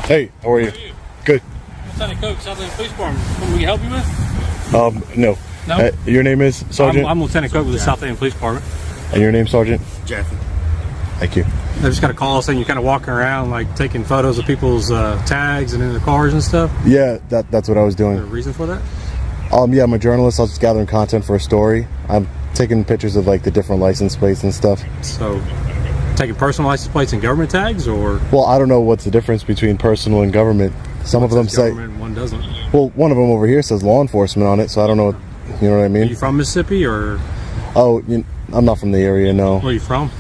Hey, how are you? Good. Lieutenant Coke, Southland Police Department. Something we can help you with? No. No? Your name is Sergeant? I'm Lieutenant Coke with the Southland Police Department. And your name, Sergeant? Jeffy. Thank you. I just got a call saying you're kind of walking around, like taking photos of people's tags and in their cars and stuff. Yeah, that's what I was Is there a doing. reason for that? Yeah, I'm a journalist. I was just gathering content for a story. I'm taking pictures of like the different license plates and stuff. So, taking personal license plates and government tags, or Well, I don't know what's the difference between personal and government. Some of them say, government and one doesn't? well, one of them over here says law enforcement on it, so I don't know. You know what I Are mean? you from Mississippi, or Oh, I'm not from the area. No, where are you from?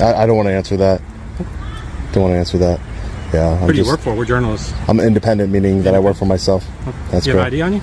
I don't want to answer that. Don't want to answer that. Yeah. Who do you work for? We're journalists. I'm independent, meaning that I work for myself. That's Do you have correct. ID on you?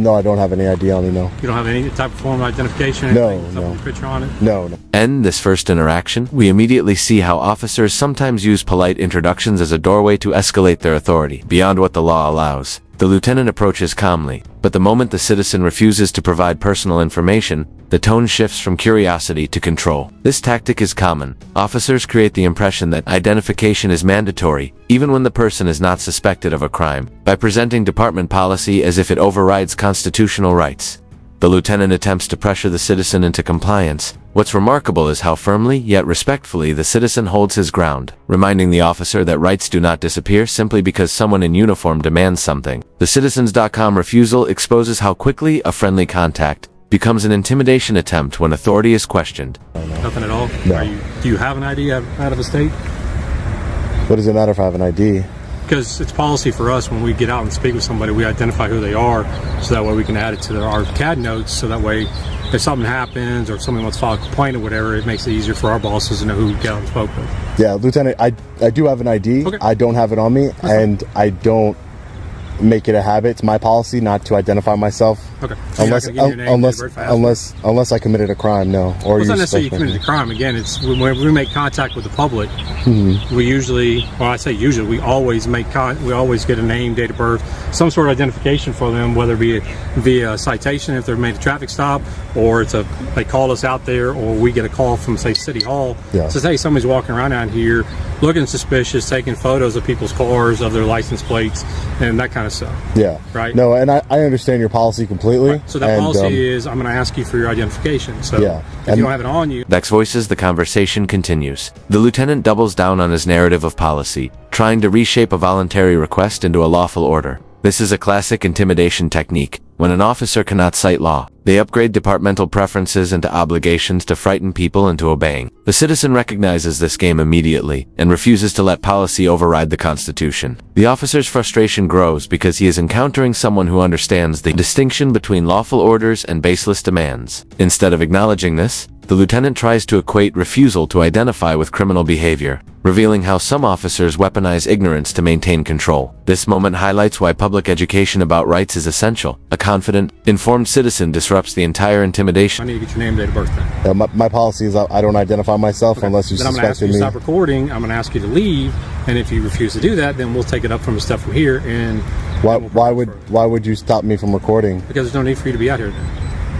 No, I don't have any ID on me. No. You don't have any type of form of identification? No, Anything, no. with your picture on it? No. In this first interaction, we immediately see how officers sometimes use polite introductions as a doorway to escalate their authority beyond what the law allows. The lieutenant approaches calmly, but the moment the citizen refuses to provide personal information, the tone shifts from curiosity to control. This tactic is common. Officers create the impression that identification is mandatory, even when the person is not suspected of a crime, by presenting department policy as if it overrides constitutional rights. The lieutenant attempts to pressure the citizen into compliance. What's remarkable is how firmly, yet respectfully, the citizen holds his ground, reminding the officer that rights do not disappear simply because someone in uniform demands something. The Citizens.com refusal exposes how quickly a friendly contact becomes an intimidation attempt when authority is questioned. Nothing at all? No. Do you have an ID out of the state? What does it matter if I have an ID? Because it's policy for us when we get out and speak with somebody, we identify who they are, so that way we can add it to our CAD notes, so that way if something happens or if somebody wants to file a complaint or whatever, it makes it easier for our bosses to know who we got and spoke with. Yeah, Lieutenant, I do have an ID. Okay. I don't have it on me, and I don't make it a habit. It's my policy not to identify myself. Okay. So you're not gonna give your name, date of birth, passport? Unless I committed a crime, no. Or Well, it's not you necessarily you suspect committed me. a crime. Again, it's when we make contact with the public, we usually, well, I say usually, we always we always get a name, date of birth, some sort of identification for them, whether it be via citation if they've made a traffic stop, or they call us out there, or we get a call from, say, City Hall. Yeah. Says, hey, somebody's walking around out here looking suspicious, taking photos of people's cars, of their license plates, and that kind of stuff. Yeah. Right. No, and I understand your policy completely. So that and, policy is, I'm going to ask you for your identification. So Yeah. if And- you don't have it on you, Vex voices, the conversation continues. The lieutenant doubles down on his narrative of policy, trying to reshape a voluntary request into a lawful order. This is a classic intimidation technique. When an officer cannot cite law, they upgrade departmental preferences into obligations to frighten people into obeying. The citizen recognizes this game immediately and refuses to let policy override the Constitution. The officer's frustration grows because he is encountering someone who understands the distinction between lawful orders and baseless demands. Instead of acknowledging this, the lieutenant tries to equate refusal to identify with criminal behavior, revealing how some officers weaponize ignorance to maintain control. This moment highlights why public education about rights is essential. A confident, informed citizen disrupts the entire I intimidation. need to get your name, date of birth then. my policy is I don't identify myself unless you Then I'm going to ask suspected you to me. stop recording. I'm going to ask you to leave, and if you refuse to do that, then we'll take it up from the stuff from here. And Why would you stop me from recording? because there's no need for you to be out here. Then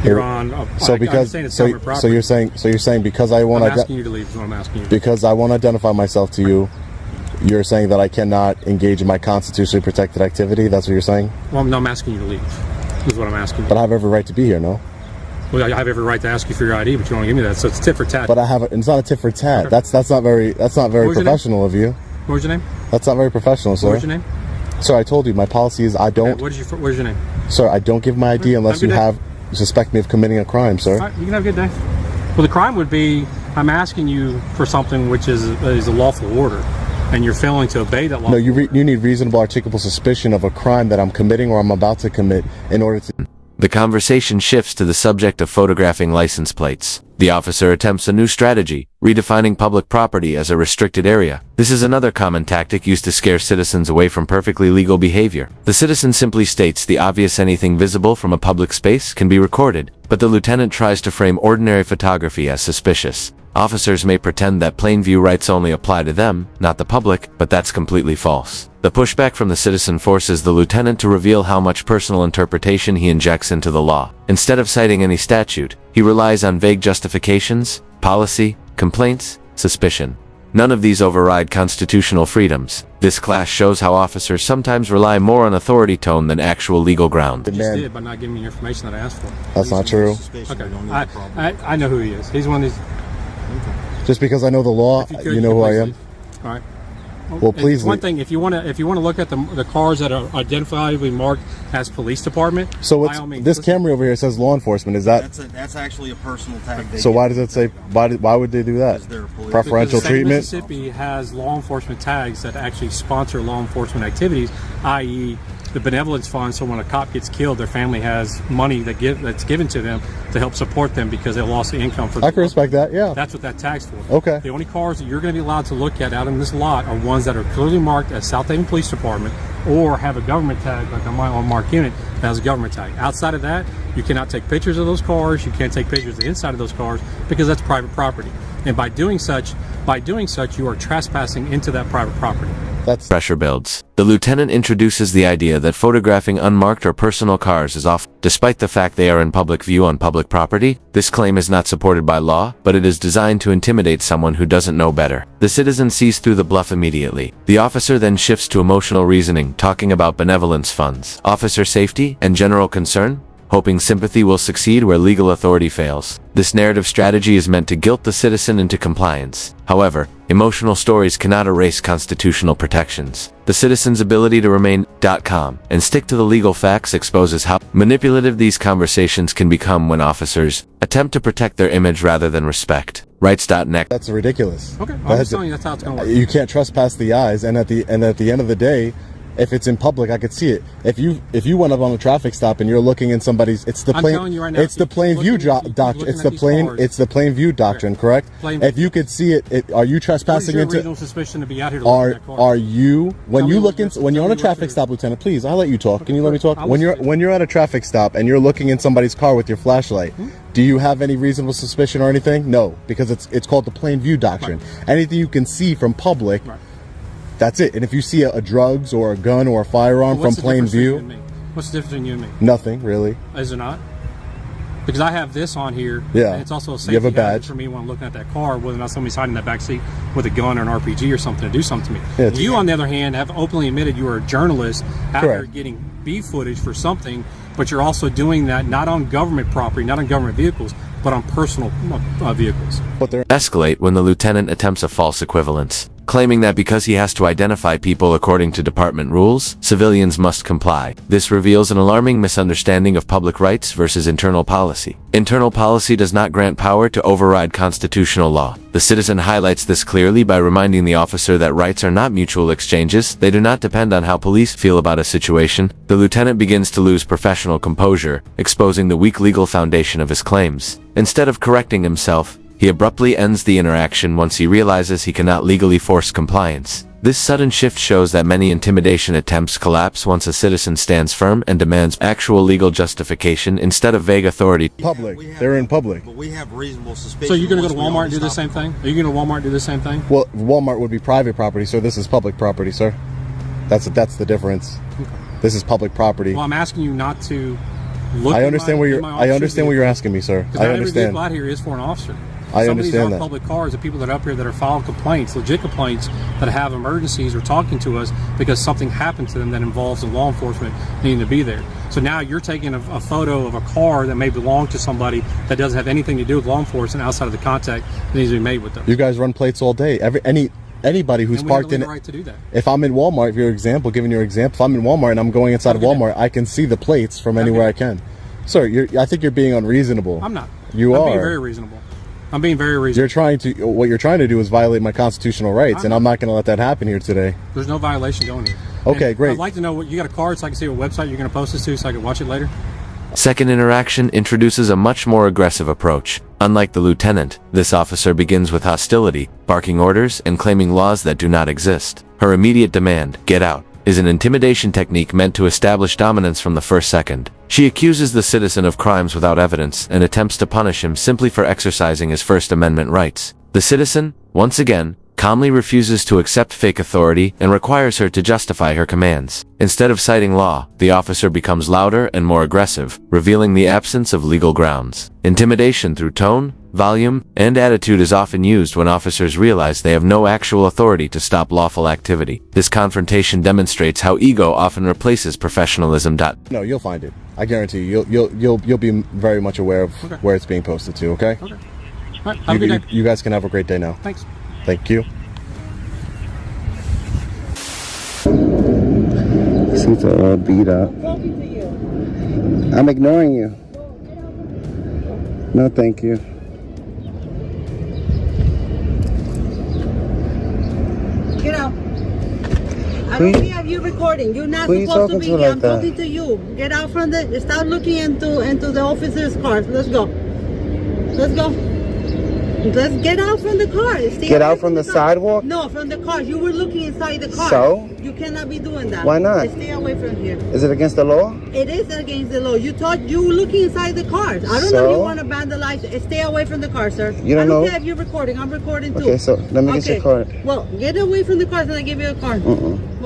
you're on. So I'm because saying it's so, government property. so you're saying because I won't I'm asking you to leave. Is what I'm asking you. because I won't identify myself to you, you're saying that I cannot engage in my constitutionally protected activity. That's what you're saying. Well, no, I'm asking you to leave. Is what I'm asking you. But I have every right to be here, no? Well, I have every right to ask you for your ID, but you don't want to give me that. So it's tit for tat. But it's not a tit for tat. Okay. That's not very was your name? professional of you. What was your name? That's not very professional, sir. What was your name? Sir, I told you my policy is I don't. Okay, what is your name? Sir, I don't give my ID unless Have a you good day. suspect me of committing a crime, sir. All right, you can have a good day. Well, the crime would be I'm asking you for something which is a lawful order, and you're failing to obey that law. No, you need reasonable articulable suspicion of a crime that I'm committing or I'm about to commit in order to. The conversation shifts to the subject of photographing license plates. The officer attempts a new strategy, redefining public property as a restricted area. This is another common tactic used to scare citizens away from perfectly legal behavior. The citizen simply states the obvious: anything visible from a public space can be recorded, but the lieutenant tries to frame ordinary photography as suspicious. Officers may pretend that plain view rights only apply to them, not the public, but that's completely false. The pushback from the citizen forces the lieutenant to reveal how much personal interpretation he injects into the law. Instead of citing any statute, he relies on vague justifications, policy, complaints, suspicion. None of these override constitutional freedoms. This clash shows how officers sometimes rely more on authority tone than actual legal ground. You just did by not giving me the information that I asked for. That's not true. Okay, I know who he is. He's one of these. Just because I know the law, you know who I am? All right. Well, please. One thing, if you want to look at the cars that are identifiably marked as police department. So by all means, this Camry over here says law enforcement. Is that? That's actually a personal tag. So why does it say? Why would they do that? Preferential treatment. Mississippi has law enforcement tags that actually sponsor law enforcement activities, i.e., the benevolence fund. So when a cop gets killed, their family has money that's given to them to help support them because they lost the income for. I can respect that. Yeah. That's what that tag's for. Okay. The only cars that you're going to be allowed to look at out in this lot are ones that are clearly marked as South Haven Police Department or have a government tag, like on my unmarked unit that has a government tag. Outside of that, you cannot take pictures of those cars. You can't take pictures of the inside of those cars because that's private property. And by doing such, you are trespassing into that private property. That's Pressure builds. The lieutenant introduces the idea that photographing unmarked or personal cars is off. Despite the fact they are in public view on public property, this claim is not supported by law, but it is designed to intimidate someone who doesn't know better. The citizen sees through the bluff immediately. The officer then shifts to emotional reasoning, talking about benevolence funds, officer safety, and general concern, hoping sympathy will succeed where legal authority fails. This narrative strategy is meant to guilt the citizen into compliance. However, emotional stories cannot erase constitutional protections. The citizen's ability to remain calm and stick to the legal facts exposes how manipulative these conversations can become when officers attempt to protect their image rather than respect. Rights.net. That's ridiculous. Okay, I'm just telling you that's how it's going to work. You can't trespass the eyes, and at the end of the day, if it's in public, I could see it. If you went up on a traffic stop and you're looking in somebody's, it's the I'm plain. telling you right now, it's the plain view doctrine. It's the plain view doctrine, correct? If you could see it, are you trespassing into? Reasonable suspicion to be out here to look at that car? Are you when you look in when you're on a traffic stop, Lieutenant? Please, I'll let you talk. Can you let me talk? When you're at a traffic stop and you're looking in somebody's car with your flashlight, do you have any reasonable suspicion or anything? No, because it's called the plain view doctrine. Right. Anything you can see from public. Right. That's it. And if you see a drugs or a gun or a firearm from plain view, what's the difference between you and me? Nothing really. Is it not? Because I have this on here. Yeah. And it's also a safety badge for me when I'm looking at that car, whether or not somebody's hiding in that back seat with a gun or an RPG or something to do something to me. Yeah, you, on the other hand, have openly admitted you are a journalist out there getting B footage for something, but you're also doing that not on government property, not on government vehicles, but on personal vehicles. But they're escalate when the lieutenant attempts a false equivalence, claiming that because he has to identify people according to department rules, civilians must comply. This reveals an alarming misunderstanding of public rights versus internal policy. Internal policy does not grant power to override constitutional law. The citizen highlights this clearly by reminding the officer that rights are not mutual exchanges. They do not depend on how police feel about a situation. The lieutenant begins to lose professional composure, exposing the weak legal foundation of his claims. Instead of correcting himself, he abruptly ends the interaction once he realizes he cannot legally force compliance. This sudden shift shows that many intimidation attempts collapse once a citizen stands firm and demands actual legal justification instead of vague authority. They're in public. But we have reasonable suspicion. So you're going to go to Walmart and do the same thing? Are you going to Walmart and do the same thing? Well, Walmart would be private property, so this is public property, sir. That's the difference. Okay. This is public property. Well, I'm asking you not to look. I understand what you're asking me, sir. I understand. Every vehicle out here is for an officer. I understand that. Public cars, the people that are up here that are filing complaints, legit complaints, that have emergencies or talking to us because something happened to them that involves the law enforcement needing to be there. So now you're taking a photo of a car that may belong to somebody that doesn't have anything to do with law enforcement outside of the contact that needs to be made with them. You guys run plates all day. Anybody who's parked in it. Right to do that. If I'm in Walmart, giving your example, if I'm in Walmart and I'm going inside of Walmart, I can see the plates from anywhere I can. Sir, I think you're being unreasonable. I'm not. I'm being very reasonable. I'm being very reasonable. What you're trying to do is violate my constitutional rights, and I'm not going to let that happen here today. There's no violation going here. Okay, great. I'd like to know what you got a card so I can see what website you're going to post this to so I can watch it later. Second interaction introduces a much more aggressive approach. Unlike the lieutenant, this officer begins with hostility, barking orders, and claiming laws that do not exist. Her immediate demand, "Get out," is an intimidation technique meant to establish dominance from the first second. She accuses the citizen of crimes without evidence and attempts to punish him simply for exercising his First Amendment rights. The citizen, once again, calmly refuses to accept fake authority and requires her to justify her commands. Instead of citing law, the officer becomes louder and more aggressive, revealing the absence of legal grounds. Intimidation through tone, volume, and attitude is often used when officers realize they have no actual authority to stop lawful activity. This confrontation demonstrates how ego often replaces professionalism. No, you'll find it. I guarantee you. You'll be very much aware of where it's being posted to. Okay. Okay. All right, have a good day. You guys can have a great day now. Thanks. Thank you. Seats are all beat up. I'm ignoring you. No, thank you. Get out. I Who don't you- care if you're recording. You're not who you supposed to talking be to here. like I'm that? talking to you. Get out from the. Stop looking into the officer's car. Let's go. Let's go. Let's get out from the car. Stay Get away out from the car. sidewalk? No, from the car. You were looking inside the car. So? You cannot be doing that. Why not? Stay away from here. Is it against the law? It is against the law. You thought you were looking inside the car. I don't know if So? you want to vandalize. Stay away from the car, sir. You don't I don't know? care if you're recording. I'm recording too. Okay, so let me get your card. Well, get away from the car and I give you a card.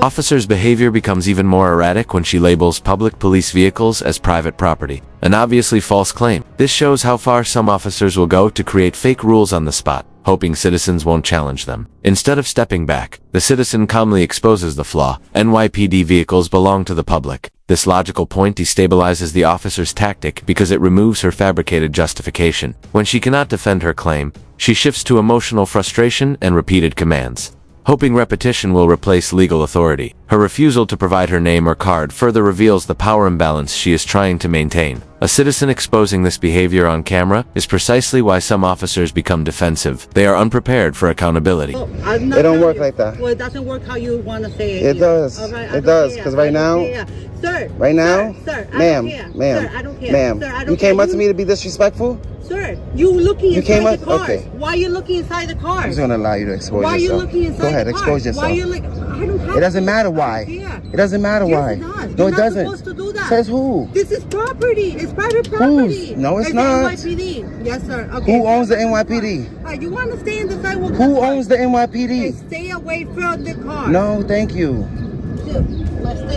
Officer's behavior becomes even more erratic when she labels public police vehicles as private property, an obviously false claim. This shows how far some officers will go to create fake rules on the spot, hoping citizens won't challenge them. Instead of stepping back, the citizen calmly exposes the flaw. NYPD vehicles belong to the public. This logical point destabilizes the officer's tactic because it removes her fabricated justification. When she cannot defend her claim, she shifts to emotional frustration and repeated commands, hoping repetition will replace legal authority. Her refusal to provide her name or card further reveals the power imbalance she is trying to maintain. A citizen exposing this behavior on camera is precisely why some officers become defensive. They are unprepared for accountability. Oh, I'm not It don't telling work you. like that. Well, it doesn't work how you want to say it. It here. does. All right, I It don't does, care. 'cause right I don't now- care. Sir. Right now? Sir, I Ma'am, don't care. ma'am, Sir, I don't care. ma'am. Sir, I don't You came care. up to me to be disrespectful? Sir, you looking You inside came the up- car. okay. Why are you looking inside the car? I'm just gonna allow you to expose Why are you yourself. looking inside Go ahead, the car? expose yourself. Why are you like, I don't have It doesn't to. matter I don't why. care. It doesn't matter Yes, why. it does. No, You're it not doesn't. supposed to do that. Says who? This is property. It's private property. No, it's the not. NYPD. Yes, sir. Okay. Who owns the NYPD? You want to stay in the sidewalk? Who that's fine. owns the Hey, NYPD? stay away from the car. No, thank you.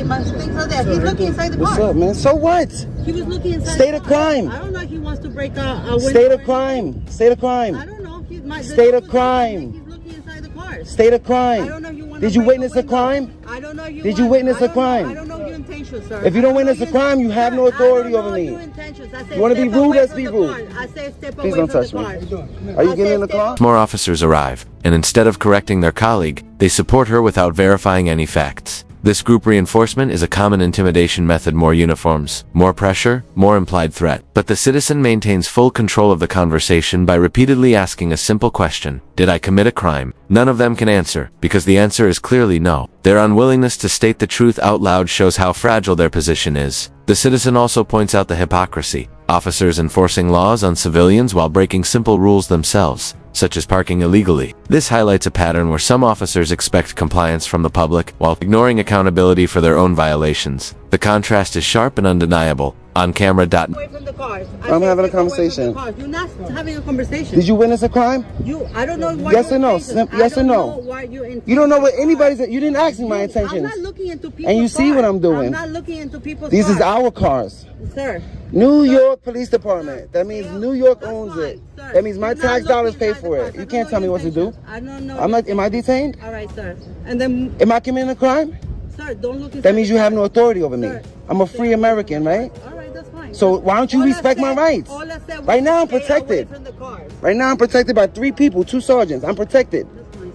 My things are there. He's looking inside the What's car. up, man? So what? He was looking inside State the of car. crime. I don't know if he wants to break a window. State or of crime. State of anything. I crime. don't know. State of crime. He's looking inside the car. State of I crime. don't know if you want Did you witness a crime? I don't know you. Did you witness a crime? I don't know your intentions, sir. If you don't I know witness a your crime, you have no authority over I me. don't know your intentions. I said You wanna be step rude, away let's from be the rude. car. I said step Please away don't from touch the me. car. Are you I getting said in the step car? More officers arrive, and instead of correcting their colleague, they support her without verifying any facts. This group reinforcement is a common intimidation method: more uniforms, more pressure, more implied threat. But the citizen maintains full control of the conversation by repeatedly asking a simple question: did I commit a crime? None of them can answer, because the answer is clearly no. Their unwillingness to state the truth out loud shows how fragile their position is. The citizen also points out the hypocrisy: officers enforcing laws on civilians while breaking simple rules themselves, such as parking illegally. This highlights a pattern where some officers expect compliance from the public while ignoring accountability for their own violations. The contrast is sharp and undeniable. On camera. away from the cars. I'm having a conversation. You're not having a conversation. Did you witness a crime? I don't know why. Yes you're or no? intentions. Yes I or don't no? know why you're in. You don't know what anybody's. You didn't ask me my I'm intentions. not looking into people's And you see cars. what I'm doing. I'm not looking into people's These is cars. our cars. Sir. New York Police Department. That means Sir, New York that's owns fine, it. sir. That means my You're not tax dollars looking pay inside the for cars. it. I You don't can't know tell me your what to do. intentions. I don't know. I'm not. Am I detained? All right, sir. And then, Am I committing a crime? sir, don't look inside That means the you have car. no authority over me. Sir. I'm a free American, right? All right, that's fine. So why don't you All I respect my said- rights? all I said was Right now I'm stay protected. away from the cars. Right now I'm protected by 3 people, 2 sergeants. I'm protected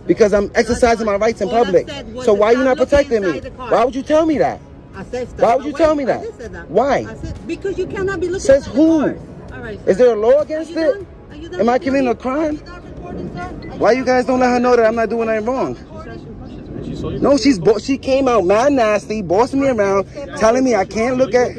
because I'm exercising my rights in All I public. said was So to why you stop not looking protecting me? inside the car. Why would you tell me that? I said step Why would you away. tell me I that? did say that. Why? I said, because you cannot be looking Says inside the who? cars. All right, sir. Is there a law against Are you it? done? Are you done Am I recording? committing a Are crime? you done recording, sir? Are Why you done guys don't let her know that I'm not doing recording? anything wrong? Recording? No, she came out mad nasty, bossing me around, telling me I can't look at.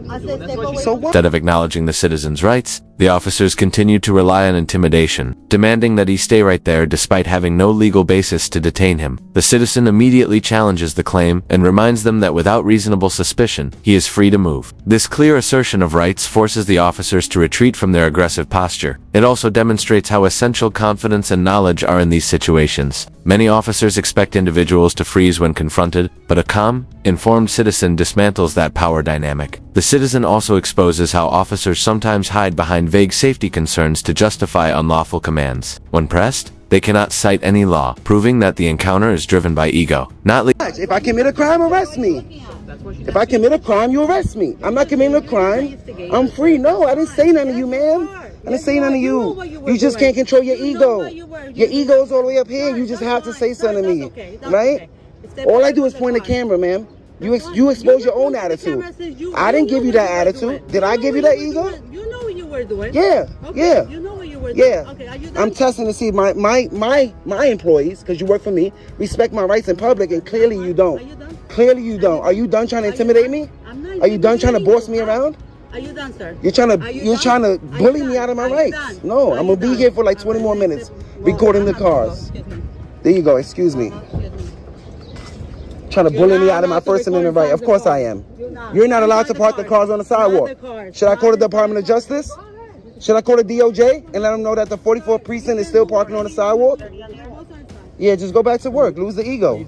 I said step away. So what? Instead of acknowledging the citizen's rights, the officers continued to rely on intimidation, demanding that he stay right there despite having no legal basis to detain him. The citizen immediately challenges the claim and reminds them that without reasonable suspicion, he is free to move. This clear assertion of rights forces the officers to retreat from their aggressive posture. It also demonstrates how essential confidence and knowledge are in these situations. Many officers expect individuals to freeze when confronted, but a calm, informed citizen dismantles that power dynamic. The citizen also exposes how officers sometimes hide behind behind vague safety concerns to justify unlawful commands. When pressed, they cannot cite any law, proving that the encounter is driven by ego, not If I commit a crime, arrest me. If I commit a crime, you arrest me. I'm not committing a crime. I'm free. No, I didn't say nothing to you, ma'am. I didn't say nothing to you. You just can't control your ego. Your ego's all the way up here. You just have to say something to me, right? All I do is point the camera, ma'am. You expose your own attitude. I didn't give you that attitude. Did I give you that ego? You know what you were doing. Yeah, yeah. You know what you were doing. Yeah. Okay, are you done? I'm testing to see my employees, because you work for me, respect my rights in public, and clearly you don't. Are you done? Clearly you don't. Are you done trying to intimidate me? I'm not Are you done trying to intimidating boss you. me around? Are you done, sir? You're trying Are you to done? Are you bully me done? out of my Are you rights. done? No, Are I'm you gonna be done? here for like 20 more Alright, minutes, well, recording the I have to go. cars. Excuse me. There you go. Excuse me. Excuse me. Trying to You're bully me not out of my allowed to First Amendment record right. Of inside course the I car. am. You're You're not allowed to Inside park the the car. cars on the Not sidewalk. the car. Should I call the Not Department of the car. Justice? Should I call the DOJ and let them know that the 44th precinct is still parking on the sidewalk? Yeah, just go back to work. Lose the ego.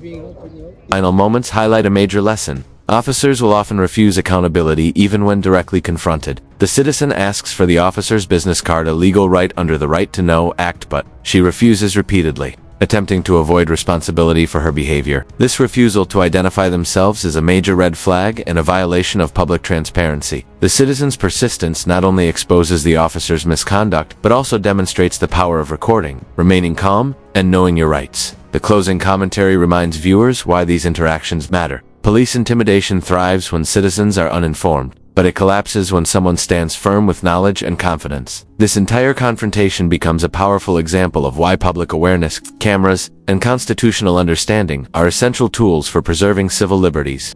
final moments highlight a major lesson. Officers will often refuse accountability even when directly confronted. The citizen asks for the officer's business card, a legal right under the Right to Know Act, but she refuses repeatedly, attempting to avoid responsibility for her behavior. This refusal to identify themselves is a major red flag and a violation of public transparency. The citizen's persistence not only exposes the officer's misconduct, but also demonstrates the power of recording, remaining calm, and knowing your rights. The closing commentary reminds viewers why these interactions matter. Police intimidation thrives when citizens are uninformed, but it collapses when someone stands firm with knowledge and confidence. This entire confrontation becomes a powerful example of why public awareness, cameras, and constitutional understanding are essential tools for preserving civil liberties.